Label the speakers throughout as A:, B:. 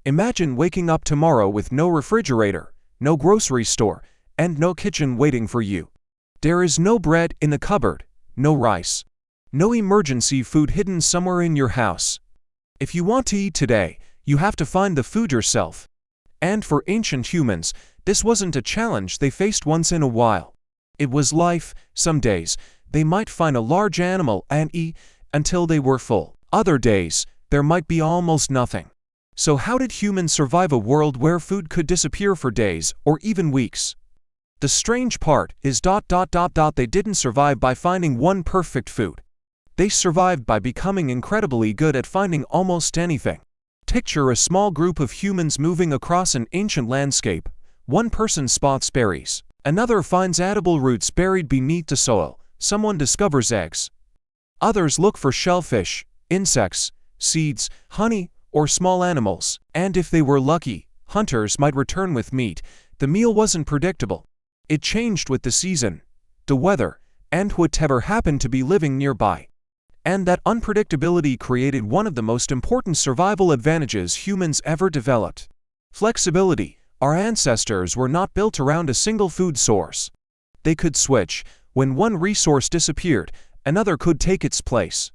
A: Imagine waking up tomorrow with no refrigerator, no grocery store, and no kitchen waiting for you. There is no bread in the cupboard, no rice, no emergency food hidden somewhere in your house. If you want to eat today, you have to find the food yourself. And for ancient humans, this wasn't a challenge they faced once in a while. It was life. Some days, they might find a large animal and eat until they were full. Other days, there might be almost nothing. So how did humans survive a world where food could disappear for days or even weeks? The strange part is they didn't survive by finding one perfect food. They survived by becoming incredibly good at finding almost anything. Picture a small group of humans moving across an ancient landscape. One person spots berries. Another finds edible roots buried beneath the soil. Someone discovers eggs. Others look for shellfish, insects, seeds, honey, or small animals. And if they were lucky, hunters might return with meat. The meal wasn't predictable. It changed with the season, the weather, and whatever happened to be living nearby. And that unpredictability created one of the most important survival advantages humans ever developed. Flexibility. Our ancestors were not built around a single food source. They could switch. When one resource disappeared, another could take its place.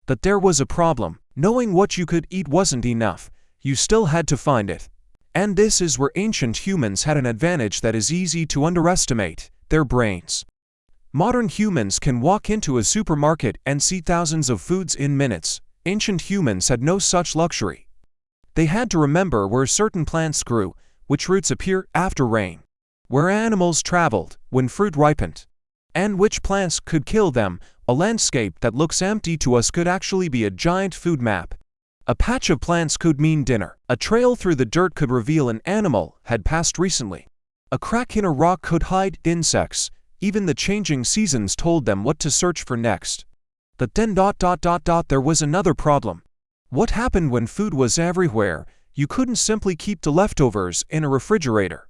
A: But there was a problem. Knowing what you could eat wasn't enough. You still had to find it. And this is where ancient humans had an advantage that is easy to underestimate: their brains. Modern humans can walk into a supermarket and see thousands of foods in minutes. Ancient humans had no such luxury. They had to remember where certain plants grew, which roots appear after rain, where animals traveled when fruit ripened, and which plants could kill them. A landscape that looks empty to us could actually be a giant food map. A patch of plants could mean dinner. A trail through the dirt could reveal an animal had passed recently. A crack in a rock could hide insects. Even the changing seasons told them what to search for next. But then there was another problem. What happened when food was everywhere? You couldn't simply keep the leftovers in a refrigerator.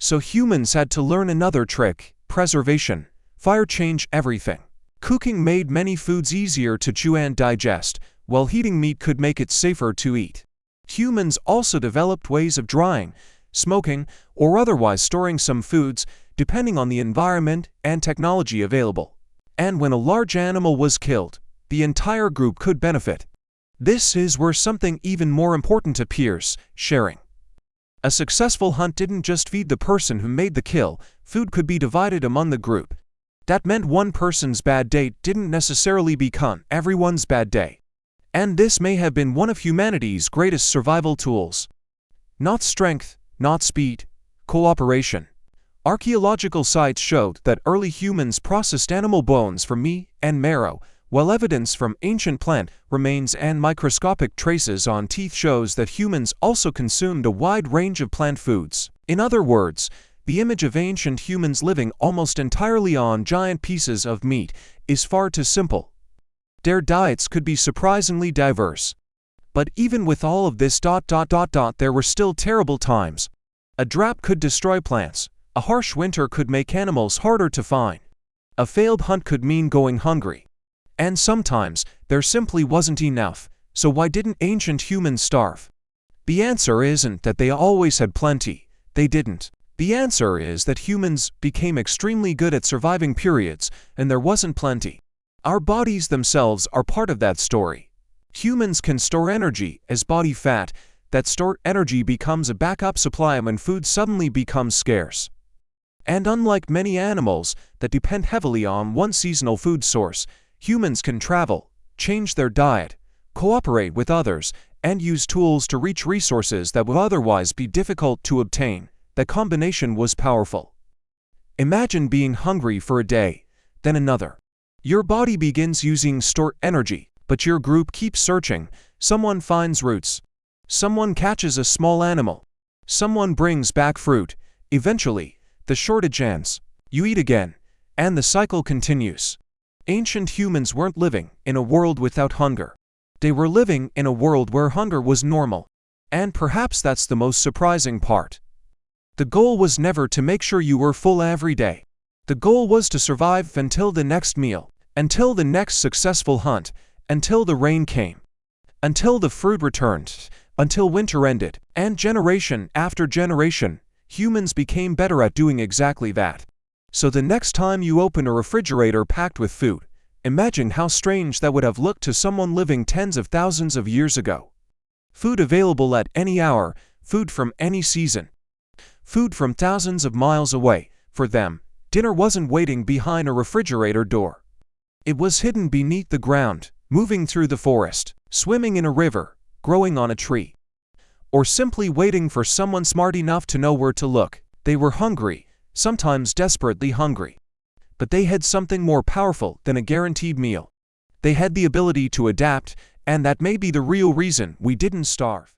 A: So humans had to learn another trick: preservation. Fire changed everything. Cooking made many foods easier to chew and digest, while heating meat could make it safer to eat. Humans also developed ways of drying, smoking, or otherwise storing some foods, depending on the environment and technology available. And when a large animal was killed, the entire group could benefit. This is where something even more important appears: sharing. A successful hunt didn't just feed the person who made the kill. Food could be divided among the group. That meant one person's bad day didn't necessarily become everyone's bad day. And this may have been one of humanity's greatest survival tools. Not strength, not speed, cooperation. Archaeological sites showed that early humans processed animal bones for meat and marrow, while evidence from ancient plant remains and microscopic traces on teeth shows that humans also consumed a wide range of plant foods. In other words, the image of ancient humans living almost entirely on giant pieces of meat is far too simple. Their diets could be surprisingly diverse. But even with all of this, there were still terrible times. A drought could destroy plants. A harsh winter could make animals harder to find. A failed hunt could mean going hungry. And sometimes, there simply wasn't enough. So why didn't ancient humans starve? The answer isn't that they always had plenty. They didn't. The answer is that humans became extremely good at surviving periods, and there wasn't plenty. Our bodies themselves are part of that story. Humans can store energy as body fat. That stored energy becomes a backup supply when food suddenly becomes scarce. And unlike many animals that depend heavily on one seasonal food source, humans can travel, change their diet, cooperate with others, and use tools to reach resources that would otherwise be difficult to obtain. That combination was powerful. Imagine being hungry for a day, then another. Your body begins using stored energy, but your group keeps searching. Someone finds roots. Someone catches a small animal. Someone brings back fruit. Eventually, the shortage ends. You eat again, and the cycle continues. Ancient humans weren't living in a world without hunger. They were living in a world where hunger was normal. And perhaps that's the most surprising part. The goal was never to make sure you were full every day. The goal was to survive until the next meal, until the next successful hunt, until the rain came, until the fruit returned. until winter ended, and generation after generation, humans became better at doing exactly that. So the next time you open a refrigerator packed with food, imagine how strange that would have looked to someone living tens of thousands of years ago. Food available at any hour, food from any season. Food from thousands of miles away. For them, dinner wasn't waiting behind a refrigerator door. It was hidden beneath the ground, moving through the forest, swimming in a river, growing on a tree, or simply waiting for someone smart enough to know where to look. They were hungry, sometimes desperately hungry. But they had something more powerful than a guaranteed meal. They had the ability to adapt, and that may be the real reason we didn't starve.